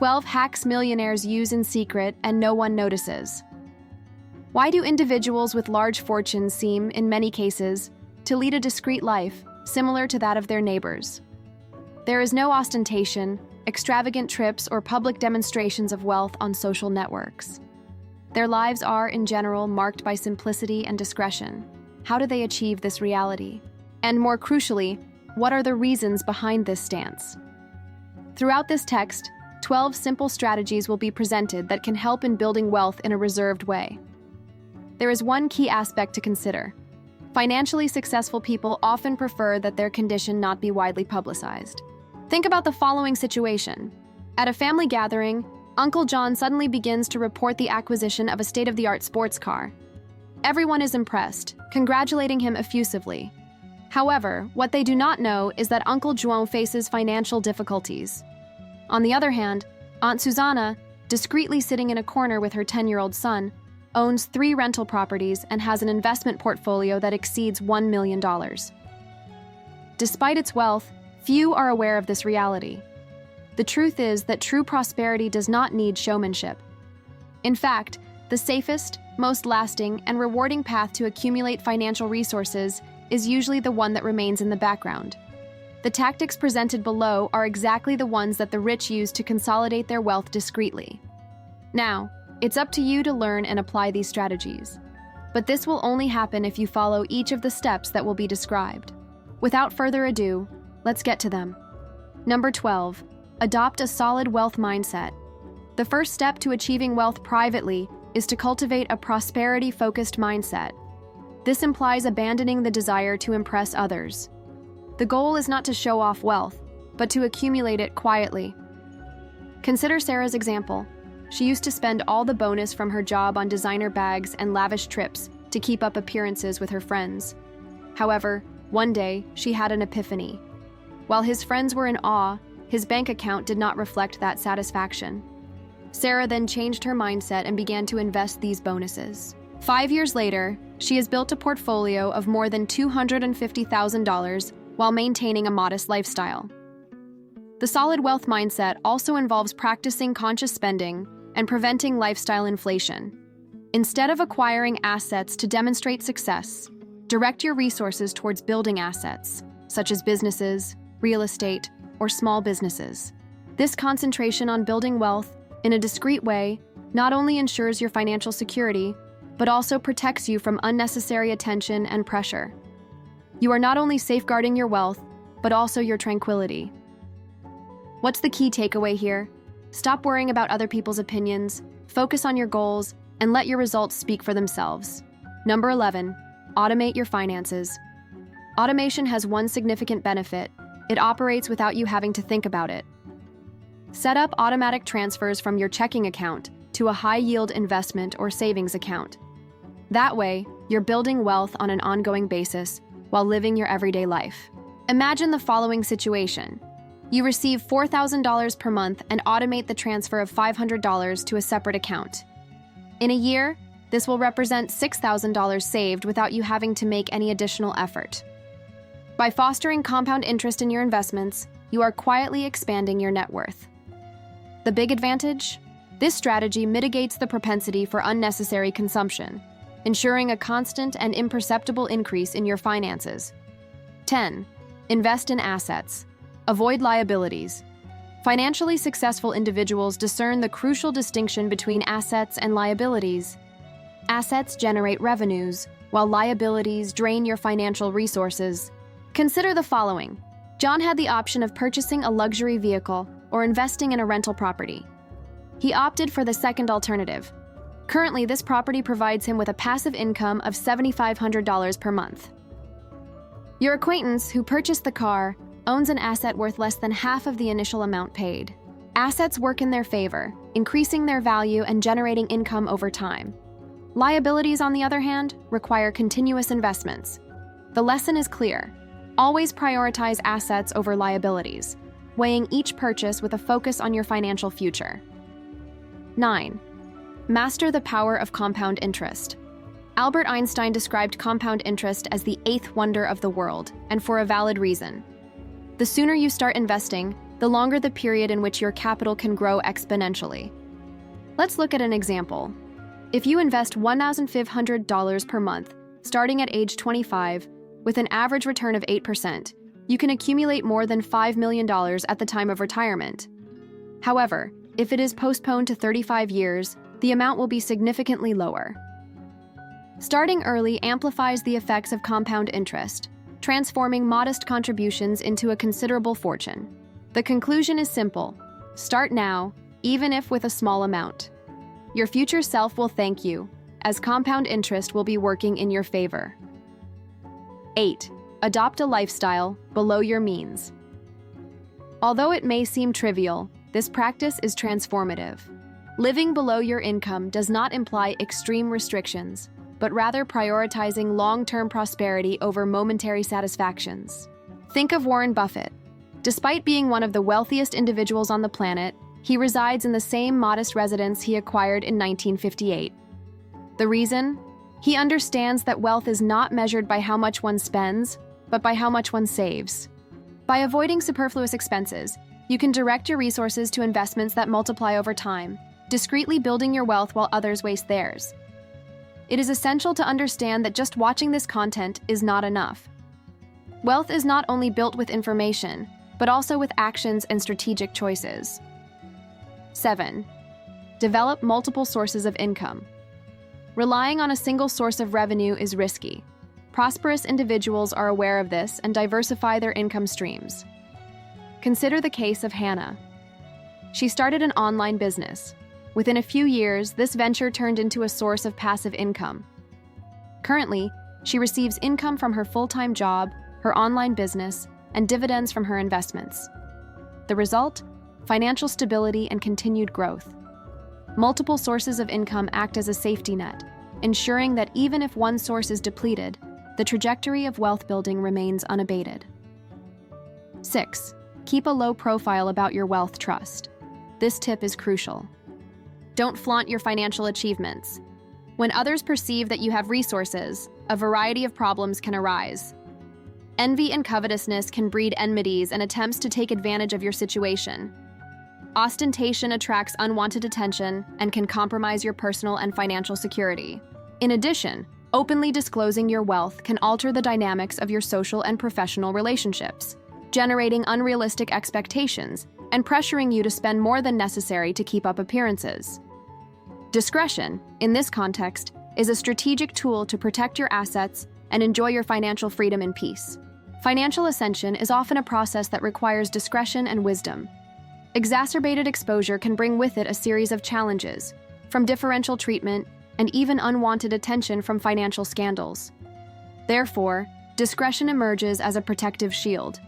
12 hacks millionaires use in secret and no one notices. Why do individuals with large fortunes seem, in many cases, to lead a discreet life, similar to that of their neighbors? There is no ostentation, extravagant trips, or public demonstrations of wealth on social networks. Their lives are, in general, marked by simplicity and discretion. How do they achieve this reality? And more crucially, what are the reasons behind this stance? Throughout this text, 12 simple strategies will be presented that can help in building wealth in a reserved way. There is one key aspect to consider. Financially successful people often prefer that their condition not be widely publicized. Think about the following situation. At a family gathering, Uncle John suddenly begins to report the acquisition of a state-of-the-art sports car. Everyone is impressed, congratulating him effusively. However, what they do not know is that Uncle João faces financial difficulties. On the other hand, Aunt Susanna, discreetly sitting in a corner with her 10-year-old son, owns 3 rental properties and has an investment portfolio that exceeds $1 million. Despite its wealth, few are aware of this reality. The truth is that true prosperity does not need showmanship. In fact, the safest, most lasting, and rewarding path to accumulate financial resources is usually the one that remains in the background. The tactics presented below are exactly the ones that the rich use to consolidate their wealth discreetly. Now, it's up to you to learn and apply these strategies. But this will only happen if you follow each of the steps that will be described. Without further ado, let's get to them. Number 12, adopt a solid wealth mindset. The first step to achieving wealth privately is to cultivate a prosperity-focused mindset. This implies abandoning the desire to impress others. The goal is not to show off wealth, but to accumulate it quietly. Consider Sarah's example. She used to spend all the bonus from her job on designer bags and lavish trips to keep up appearances with her friends. However, one day, she had an epiphany. While his friends were in awe, his bank account did not reflect that satisfaction. Sarah then changed her mindset and began to invest these bonuses. 5 years later, she has built a portfolio of more than $250,000 while maintaining a modest lifestyle. The solid wealth mindset also involves practicing conscious spending and preventing lifestyle inflation. Instead of acquiring assets to demonstrate success, direct your resources towards building assets, such as businesses, real estate, or small businesses. This concentration on building wealth in a discreet way not only ensures your financial security, but also protects you from unnecessary attention and pressure. You are not only safeguarding your wealth, but also your tranquility. What's the key takeaway here? Stop worrying about other people's opinions, focus on your goals, and let your results speak for themselves. Number 11, automate your finances. Automation has one significant benefit. It operates without you having to think about it. Set up automatic transfers from your checking account to a high-yield investment or savings account. That way, you're building wealth on an ongoing basis while living your everyday life. Imagine the following situation. You receive $4,000 per month and automate the transfer of $500 to a separate account. In a year, this will represent $6,000 saved without you having to make any additional effort. By fostering compound interest in your investments, you are quietly expanding your net worth. The big advantage? This strategy mitigates the propensity for unnecessary consumption, ensuring a constant and imperceptible increase in your finances. 10. Invest in assets. Avoid liabilities. Financially successful individuals discern the crucial distinction between assets and liabilities. Assets generate revenues, while liabilities drain your financial resources. Consider the following. John had the option of purchasing a luxury vehicle or investing in a rental property. He opted for the second alternative. Currently, this property provides him with a passive income of $7,500 per month. Your acquaintance who purchased the car owns an asset worth less than half of the initial amount paid. Assets work in their favor, increasing their value and generating income over time. Liabilities, on the other hand, require continuous investments. The lesson is clear. Always prioritize assets over liabilities, weighing each purchase with a focus on your financial future. 9. Master the power of compound interest. Albert Einstein described compound interest as the 8th wonder of the world, and for a valid reason. The sooner you start investing, the longer the period in which your capital can grow exponentially. Let's look at an example. If you invest $1,500 per month, starting at age 25, with an average return of 8%, you can accumulate more than $5 million at the time of retirement. However, if it is postponed to 35 years, the amount will be significantly lower. Starting early amplifies the effects of compound interest, transforming modest contributions into a considerable fortune. The conclusion is simple: start now, even if with a small amount. Your future self will thank you, as compound interest will be working in your favor. 8. Adopt a lifestyle below your means. Although it may seem trivial, this practice is transformative. Living below your income does not imply extreme restrictions, but rather prioritizing long-term prosperity over momentary satisfactions. Think of Warren Buffett. Despite being one of the wealthiest individuals on the planet, he resides in the same modest residence he acquired in 1958. The reason? He understands that wealth is not measured by how much one spends, but by how much one saves. By avoiding superfluous expenses, you can direct your resources to investments that multiply over time, discreetly building your wealth while others waste theirs. It is essential to understand that just watching this content is not enough. Wealth is not only built with information, but also with actions and strategic choices. 7. Develop multiple sources of income. Relying on a single source of revenue is risky. Prosperous individuals are aware of this and diversify their income streams. Consider the case of Hannah. She started an online business. Within a few years, this venture turned into a source of passive income. Currently, she receives income from her full-time job, her online business, and dividends from her investments. The result? Financial stability and continued growth. Multiple sources of income act as a safety net, ensuring that even if one source is depleted, the trajectory of wealth building remains unabated. 6. Keep a low profile about your wealth trust. This tip is crucial. Don't flaunt your financial achievements. When others perceive that you have resources, a variety of problems can arise. Envy and covetousness can breed enmities and attempts to take advantage of your situation. Ostentation attracts unwanted attention and can compromise your personal and financial security. In addition, openly disclosing your wealth can alter the dynamics of your social and professional relationships, generating unrealistic expectations and pressuring you to spend more than necessary to keep up appearances. Discretion, in this context, is a strategic tool to protect your assets and enjoy your financial freedom in peace. Financial ascension is often a process that requires discretion and wisdom. Exacerbated exposure can bring with it a series of challenges, from differential treatment and even unwanted attention from financial scandals. Therefore, discretion emerges as a protective shield.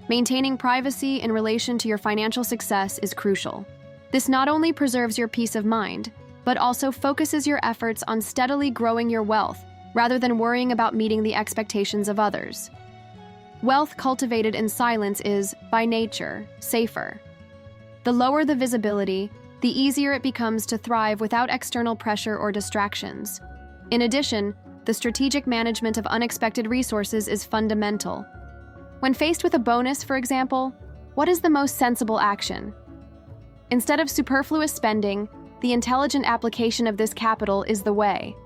Maintaining privacy in relation to your financial success is crucial. This not only preserves your peace of mind, but also focuses your efforts on steadily growing your wealth rather than worrying about meeting the expectations of others. Wealth cultivated in silence is, by nature, safer. The lower the visibility, the easier it becomes to thrive without external pressure or distractions. In addition, the strategic management of unexpected resources is fundamental. When faced with a bonus, for example, what is the most sensible action? Instead of superfluous spending, the intelligent application of this capital is the way.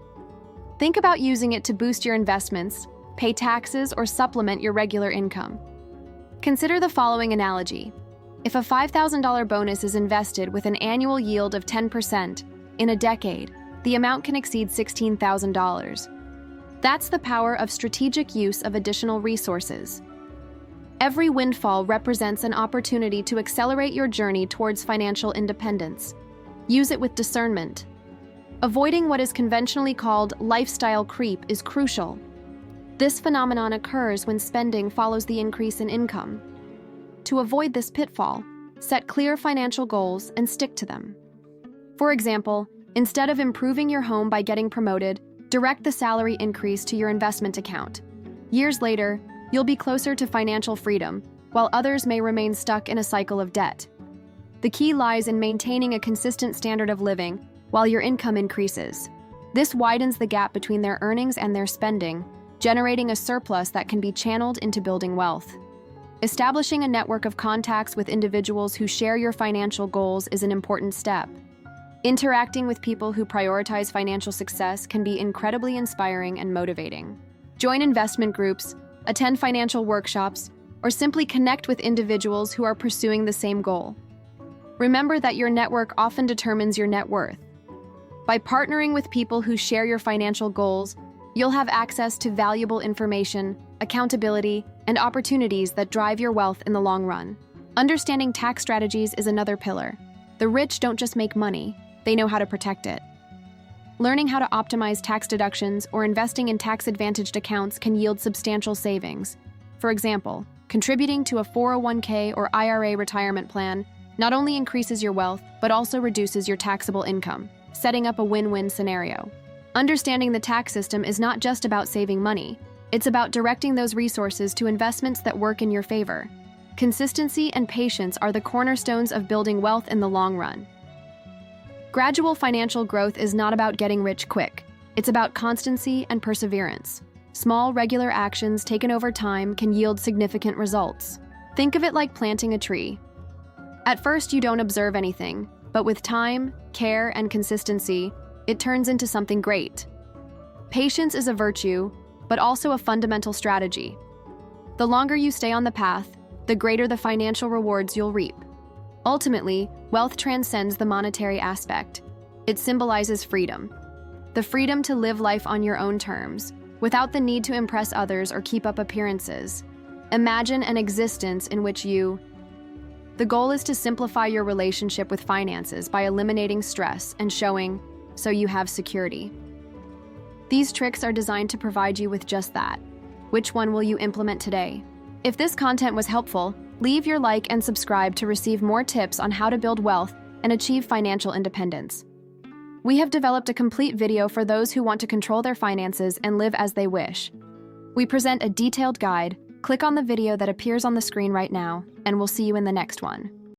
Think about using it to boost your investments, pay taxes, or supplement your regular income. Consider the following analogy. If a $5,000 bonus is invested with an annual yield of 10%, in a decade, the amount can exceed $16,000. That's the power of strategic use of additional resources. Every windfall represents an opportunity to accelerate your journey towards financial independence. Use it with discernment. Avoiding what is conventionally called lifestyle creep is crucial. This phenomenon occurs when spending follows the increase in income. To avoid this pitfall, set clear financial goals and stick to them. For example, instead of improving your home by getting promoted, direct the salary increase to your investment account. Years later, you'll be closer to financial freedom, while others may remain stuck in a cycle of debt. The key lies in maintaining a consistent standard of living while your income increases. This widens the gap between their earnings and their spending, generating a surplus that can be channeled into building wealth. Establishing a network of contacts with individuals who share your financial goals is an important step. Interacting with people who prioritize financial success can be incredibly inspiring and motivating. Join investment groups, attend financial workshops, or simply connect with individuals who are pursuing the same goal. Remember that your network often determines your net worth. By partnering with people who share your financial goals, you'll have access to valuable information, accountability, and opportunities that drive your wealth in the long run. Understanding tax strategies is another pillar. The rich don't just make money, they know how to protect it. Learning how to optimize tax deductions or investing in tax-advantaged accounts can yield substantial savings. For example, contributing to a 401k or IRA retirement plan not only increases your wealth, but also reduces your taxable income, setting up a win-win scenario. Understanding the tax system is not just about saving money, it's about directing those resources to investments that work in your favor. Consistency and patience are the cornerstones of building wealth in the long run. Gradual financial growth is not about getting rich quick. It's about constancy and perseverance. Small, regular actions taken over time can yield significant results. Think of it like planting a tree. At first, you don't observe anything, but with time, care, and consistency, it turns into something great. Patience is a virtue, but also a fundamental strategy. The longer you stay on the path, the greater the financial rewards you'll reap. Ultimately, wealth transcends the monetary aspect. It symbolizes freedom. The freedom to live life on your own terms, without the need to impress others or keep up appearances. Imagine an existence in which The goal is to simplify your relationship with finances by eliminating stress and showing so you have security. These tricks are designed to provide you with just that. Which one will you implement today? If this content was helpful, leave your like and subscribe to receive more tips on how to build wealth and achieve financial independence. We have developed a complete video for those who want to control their finances and live as they wish. We present a detailed guide. Click on the video that appears on the screen right now, and we'll see you in the next one.